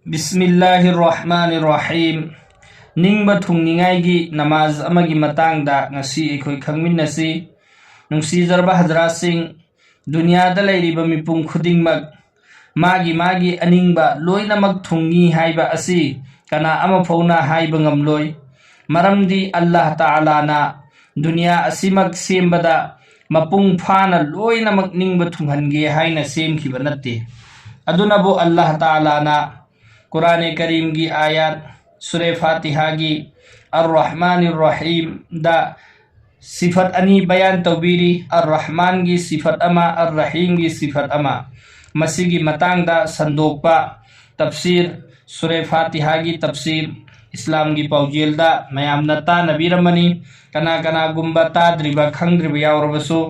बिस्मिल्लाहिर्रहमानिर्रहीम निंगबा थुंगनिंगाइगी नमाज अमगी मतंगदा ngasi एखोय खंगमिन्नसी नुंसीजरबा हजरासिंग दुनियादा लैरिबा मिपुं खुदिंगमक मागी अनिंगबा लोइनमक थुंगी हाइबा असि कना अमा फौना हाइबा ngamloi मरमदी अल्लाह ताला ना दुनिया असिमक सेमबदा मपुंग फाना लोइनमक निंगबा थुंगहनगे हाइना सेमखिबा नत्ते अदुनबो अल्लाह ताला ना कुरान करीम की आयत सूरह फातिहा की अर्रहमानिर्रहीम दा सिफत अनी बयान तौबीरी अर्रहमान की सिफत अमा अर्रहीम की सिफत अमा मसीगी मतंगदा संदोकपा तफसीर सूरह फातिहा की तफसीर इस्लाम की पाउजेलदा मयामना तानबीरमनी कना कना गुंबा ताद्रिबा खंग्रिबा यावरबसु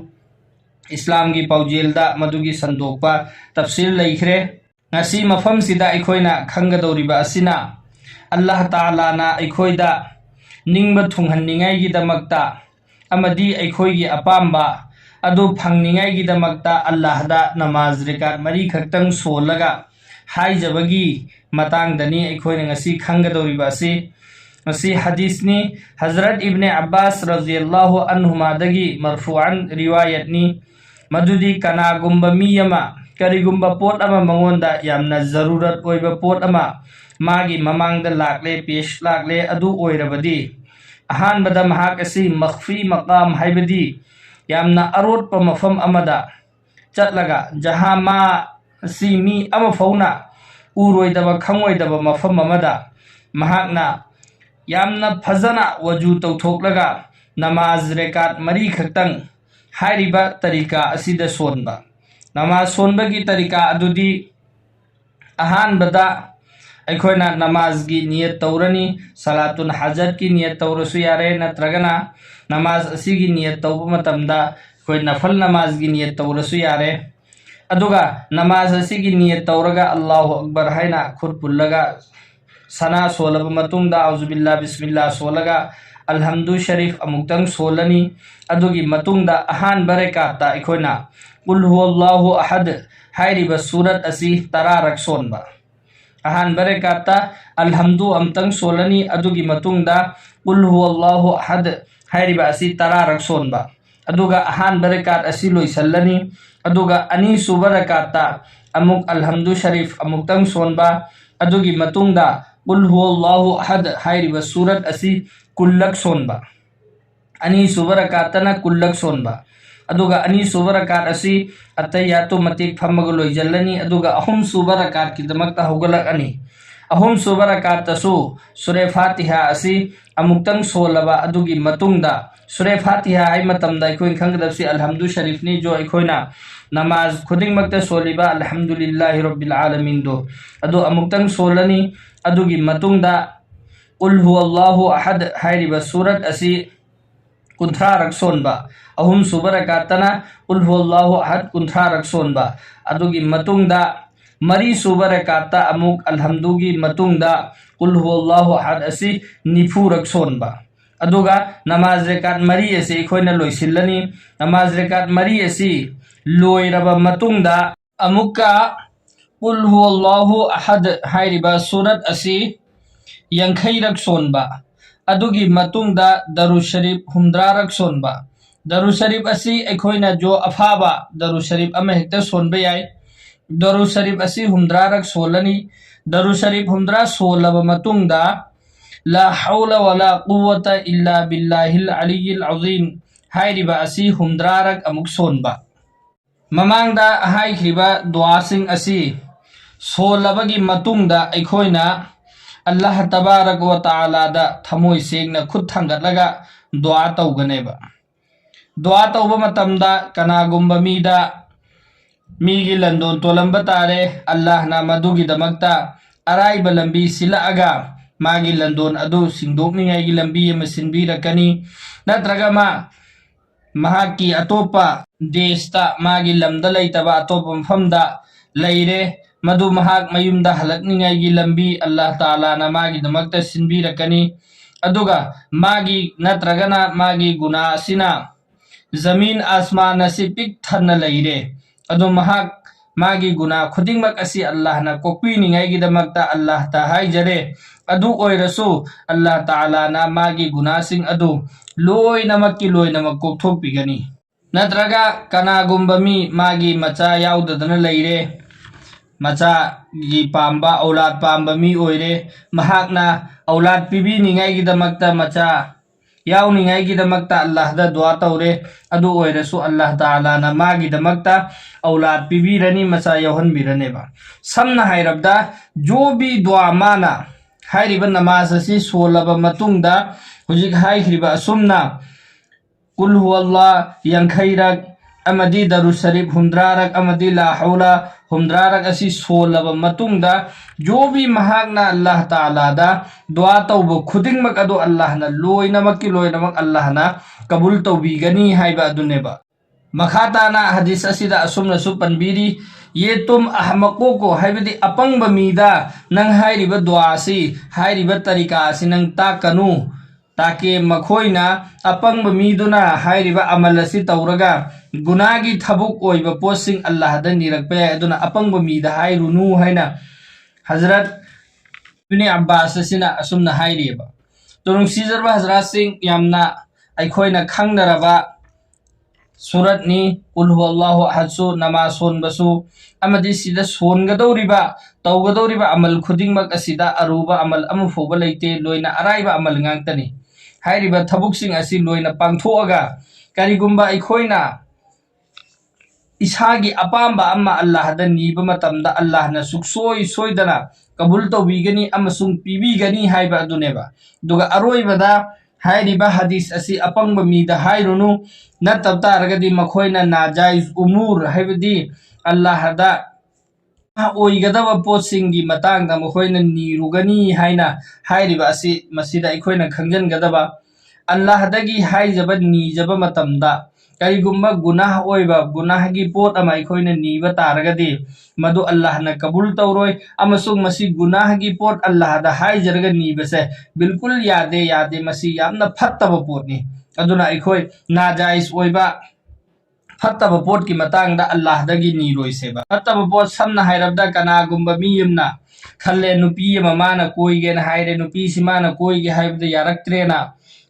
इस्लाम की पाउजेलदा मदुगी संदोकपा तफसीर लैखरे ngasi mafam sida aikoina khanggadoriba asina Allah Taala na aikoida ningba thunghanningai gi damakta amadi aikoi gi apamba adu phangningai gi damakta Allah da namaz rekat mari khaktang solaga haijabagi matang dani aikoina ngasi khanggadoriba asi ngasi hadis ni Hazrat Ibn Abbas radhiyallahu anhuma dagi marfu'an riwayat ni madudi kana gumba miyama करिगुम्बा पोट अमा मंगोंदा यामना जरूरत ओइबा pot अमा मागी ममांगदा लाकले पेश लाकले अदु ओइरबदी अहानबदा महाक असि मख्फी मकाम हाइबदी यामना अरोट प मफम अमदा चटलगा जहां मा असि मी अमा फौना उरोइदबा खंगोइदबा मफम अमदा महाकना यामना फजना वजू तौथोकलगा नमाज रेकात मरी खक्तंग हाइरिबा तरीका असिदा सोनबा नमाज सोनबा की तरीका अदुदी अहान बदा अखोना नमाज की नियत तौरनी सलातुल हजत की नियत तौरसु यारे नत्रगना नमाज असी की नियत तौब मतमदा कोई नफल नमाज की नियत तौरसु यारे अदुगा नमाज असी की नियत तौरगा अल्लाहु अकबर हैना खुद पुल्लगा सना सोलब मतुंगदा औजुबिल्ला बिस्मिल्लाह सोलगा अल्हम्दु शरीफ अमुक्तंग सोलनी अदुगी मतुंगदा अहान बरेकाता अखोना कुल हुवल्लाहु अहद हाइरिबा सूरत असि तरारक सोनबा अहान बरेकाता अल्हम्दु अमतंग सोलनी अदुगी मतुंगदा कुल हुवल्लाहु अहद हाइरिबा असि तरारक सोनबा अदुगा अहान बरेकात असि लोइसल्लनी अदुगा अनी सुबरकाता अमुक अल्हम्दु शरीफ अमुक्तंग सोनबा अदुगी मतुंगदा कुल हुवल्लाहु अहद हाइरिबा सूरत असि कुल्लक सोनबा अनी सुबरकातना कुल्लक सोनबा अदुगा अनी सुबरकात असि अतयातु मतिक फमग लोइजल्लनी अदुगा अहुम सुबरकात की दमकता होगलकनी अहुम सुबरकात तसु सूरह फातिहा असि अमुक्तंग सोलबा अदुगी मतुंगदा सूरह फातिहा हाइ मतमदा अखोइन खंगदबसि अल्हम्दु शरीफ नि जो अखोइना नमाज खुदिंग मक्ता सोलिबा अल्हम्दुलिल्लाहि रब्बिल आलमीन दो अदु अमुक्तंग सोलनी अदुगी मतुंगदा कुल हुवल्लाहु अहद हाइरिबा सूरत असि कुंथ्रा रक्सोनबा अहुम सुबरकातना कुल हुवल्लाहु अहद कुंथ्रा रक्सोनबा अदुगी मतुंगदा मरी सुबरकाता अमुक अल्हम्दुगी मतुंगदा कुल हुवल्लाहु अहद असि निफु रक्सोनबा अदुगा नमाज रेकात मरी असि अखोइना लोइसिल्लनी नमाज रेकात मरी असि लोइरबा मतुंगदा अमुका कुल हुवल्लाहु अहद हाइरिबा सूरत असि यंखैरक सोनबा अदुगी मतुंगदा दरु शरीफ हुमद्रारक सोनबा दरु शरीफ असि अखोइना जो अफाबा दरु शरीफ अमे हेक्ता सोनबा याय दरु शरीफ असि हुमद्रारक सोलनी दरु शरीफ हुमद्रा सोलब मतुंगदा ला हौला वला कुव्वता इल्ला बिल्लाहिल अलिय्यिल अज़ीम हाइरिबा असि हुमद्रारक अमुक सोनबा ममांगदा हाइखिबा दुआसिंग असि सोलबगी मतुंगदा अखोइना अल्लाह तबारक व ताला दा थमोय सेंगना खुद थांगतलगा दुआ तौगनेबा दुआ तौबा मतमदा कनागुंबा मीदा मीगी लंदोन तोलंबा तारे अल्लाह ना मदुगी दमक्ता अराइबा लंबी सिलाअगा मागी लंदोन अदु सिंगदोकनिंगाइगी लंबी अमा सिनबीरकनी नत्रगा महाकी अतोपा देशता मागी लमदा लैतबा अतोपा मफमदा लैरे मधु महाक मयुमदा हलकनिंगाइगी लंबी अल्लाह ताला ना मागी दमक्ता सिनबीरकनी अदुगा मागी नत्रगना मागी गुना सिना जमीन आसमान असि पिक थन्न लैरे अदु महाक मागी गुना खुदिंगमक असी अल्लाह ना कोक्पीनिंगाईगिदमक्ता अल्लाह ता हाइजरे अदु ओइरसु अल्लाह ताला ना मागी गुनासिंग अदु लोइनमक्की लोइनमक कोक्थोकपिगनी नत्रगा कनागुंबा मी मागी मचा याउददना लैरे मचा गी पाम्बा औलाद पाम्बा मी ओइरे महाकना औलाद पिबिनिंगाईगिदमक्ता मचा याउनिंगाईगिदमक्ता अल्लाह दा दुआ तौरे अदु ओइरसु अल्लाह ताला ना मागिदमक्ता औलाद पिबिरनी मचा याउहनबिरनेबा समना हाइरबदा जो भी दुआ माना हाइरिबा नमाज असि सोलबा मतुंगदा हुजिक हाइखरिबा असुमना कुल हुवल्लाह यंखैरक अमदी दरुद शरीफ हुमद्रारक अमदी ला हौला हुमद्रारक असि सोलबा मतुंगदा जो भी महागना अल्लाह ताला दा दुआ तौबो खुदिंगमक अदो अल्लाह ना लोइनमक अल्लाह ना कबूल तौबीगनी हाइबा अदुनेबा मखाताना हदीस असिदा असुमना सु पनबीरी ये तुम अहमको को हाइबदी अपंग मीदा नंग हाइरिबा दुआ सी हाइरिबा तरीका सी नंग ताकनु ताकि मखोइना अपंग मीदुना हाइरिबा अमल असि तौरगा गुनागी थबुक ओइबा पोसिंग अल्लाह दा निरकपे अदुना अपंग मीदा हाइरुनु हाइना हजरत इब्ने अब्बास असिना असुमना हाइरिबा तुरुंग सीजरबा हजरत सिंह यामना अइखोइना खंगनरबा सूरत नि कुल हुवल्लाहु अहदसु नमाज सोनबसु अमदी सिदा सोनगदौरिबा तौगदौरिबा अमल खुदिंगमक असिदा अरुबा अमल अमुफोबा लेते लोइना अराइबा अमल ngángtani हाइरिबा थबुकसिंग असि लोइना पांगथोअगा करिगुंबा अइखोइना इसागी अपाम्बा अम्मा अल्लाह दा नीबा मतमदा अल्लाह ना सुक्सोई सोइदना कबूल तौबीगनी अमसुंग पीबीगनी हाइबा अदुनेबा दुगा अरोइबदा हाइरिबा हदीस असि अपंग मीदा हाइरुनु नतब तारगदी मखोइना नाजाइज उमूर हाइबदी अल्लाह दा ओइगदबा पोतसिंगी मतांगदा मखोइना नीरुगनी हाइना हाइरिबा असि मसिदा अइखोइना खंजनगदबा अल्लाह दगी हाइजबा नीजबा मतमदा करिगुम्बा गुनाह ओइबा गुनाहगी पोत अमा अइखोइना नीबा तारगदी मदु अल्लाह ना कबूल तौरोय अमसुंग मसी गुनाहगी पोत अल्लाह दा हाइजरगा नीबसे बिल्कुल यादे यादे मसी यामना फत्तबा पोतनी अदुना अइखोइ नाजाइज ओइबा फत्तबा पोत की मतांगदा अल्लाह दगी नीरोइसेबा फत्तबा पोत समना हाइरबदा कनागुम्बा मीयमना खल्ले नुपी अमा माना कोइगेन हाइरे नुपी सि माना कोइगे हाइबदा यारक्त्रेना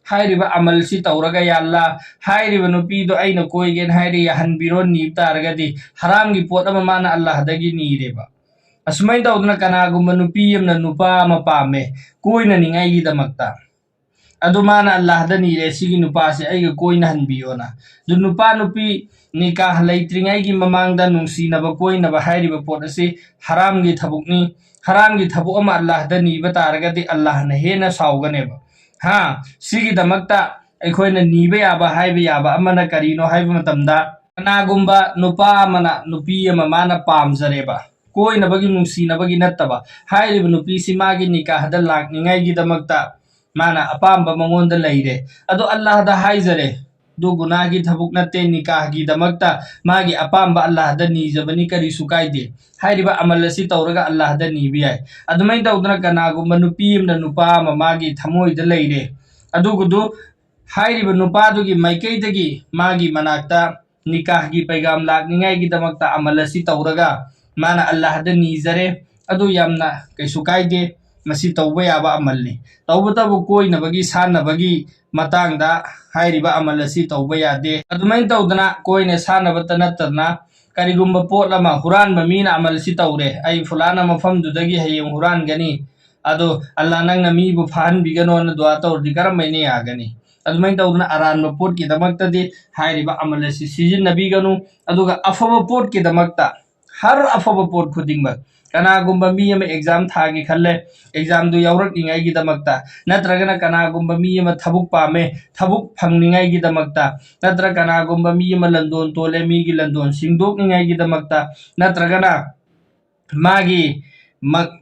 हाइरिबा अमल सि तौरगा याल्ला हाइरिबा नुपी दो आइना कोइगेन हाइरे याहनबिरो नीब तारगदी हराम की पोत अमा माना अल्लाह दगी नीरेबा असुमाइ तौदना कनागुम्बा नुपी अमना नुपा अमा पामे कोइना निंगाइगी दमक्ता अदुमाना अल्लाह दा नीरे सिगी नुपा से आइगा कोइना हनबियोना दु नुपा नुपी निकाह लैत्रिंगाइगी ममांगदा नुंसीनबा कोइनबा हाइरिबा पोत असि हराम की थबुकनी हराम की थबुक अमा अल्लाह दा नीबा तारगदी अल्लाह ना हेना साउगनेबा हाँ सिगी दमक्ता अइखोइना नीबा याबा हाइबा याबा अमना करिनो हाइबा मतमदा कनागुम्बा नुपा अमना नुपी अमा माना पामजरेबा कोइनबगी नुंसीनबगी नत्तबा हाइरिबा नुपी सि मागी निकाहदा लाकनिंगाइगी दमक्ता माना अपाम्बा मंगोंदा लैरे अदो अल्लाह दा हाइजरे दो गुनाहगी थबुक नत्ते निकाहगी दमक्ता मागी अपाम्बा अल्लाह दा नीजबनी करी सुकाइदे हाइरिबा अमल असि तौरगा अल्लाह दा नीबि याय अदुमै तौदना कनागुम्बा नुपी अमना नुपा अमा मागी थमोइदा लैरे अदुगुदु हाइरिबा नुपादुगी माइकैदगी मागी मनाक्ता निकाहगी पैगाम लाकनिंगाइगी दमक्ता अमल असि तौरगा माना अल्लाह दा नीजरे अदु यामना कैसु काइदे मसी तौबा याबा अमलनी तौबतबु कोइनबगी सानबगी मतांगदा हाइरिबा अमल असि तौबा यादे अदुमै तौदना कोइने सानबत नत्तना करिगुम्बा पोत अमा हुरानबा मीना अमल सि तौरे आई फुलाना मफमदुदगी हयें हुरानगनी अदो अल्लाह नंगना मीबु फाहनबिगनोना दुआ तौरदि करमैने यागनी अदुमै तौदना अरानबा पोत की दमक्तदि हाइरिबा अमल असि सिजिन्नबिगनु अदुगा अफबा पोत की दमक्ता हर अफबा पोत खुदिंगबा कनागुम्बा मी अमा एग्जाम थागी खल्ले एग्जाम दु यावरकनिंगाइगी दमक्ता नत्रगना कनागुम्बा मी अमा थबुक पामे थबुक फंगनिंगाइगी दमक्ता नत्र कनागुम्बा मी अमा लंदोन तोले मीगी लंदोन सिंगदोकनिंगाइगी दमक्ता नत्रगना मागी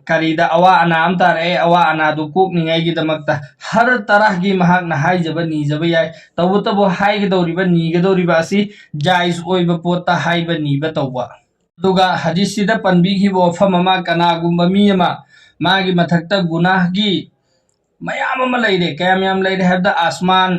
करीदा अवा अना अम तारे अवा अना दु कोकनिंगाइगी दमक्ता हर तरह की महाकना हाइजबा नीजबा याय तौबतबु हाइगदौरिबा नीगदौरिबा असि जायज ओइबा पोता हाइबा नीबा तौबा दुगा हदीसिदा पनबीखिबा वफम अमा कनागुम्बा मी अमा मागी मथक्ता गुनाहगी मयाम अमा लैरे कयाम याम लैरे हाइबदा आसमान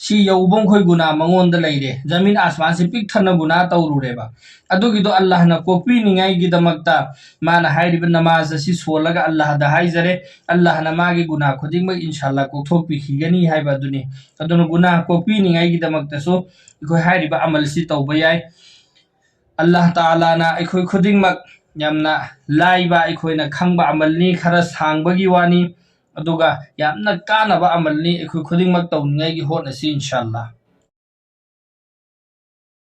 सी यौबों खोई गुना मंगोंद लेरे जमीन आसमान से पिक थन गुना तौरुरेबा अदुगिदो अल्लाह न कोपी निगाई गिदमक्ता मान हाइरिब नमाज असि सोलगा अल्लाह दा हाइजरे अल्लाह न मागी गुना खुदिंग में इंशाल्लाह कोथोपी खिगनी हाइबा दुनी अदुन गुना कोपी निगाई गिदमक्ता सो इखोई हाइरिब अमल सि तौबा याय अल्लाह ताला ना इखोई खुदिंग मक यामना लाइबा इखोइना खंगबा अमलनी खरा सांगबगी वानी अदुगा यामना कानबा अमलनी इखोई खुदिंग मक तौनिंगाई गी होनसी इंशाल्लाह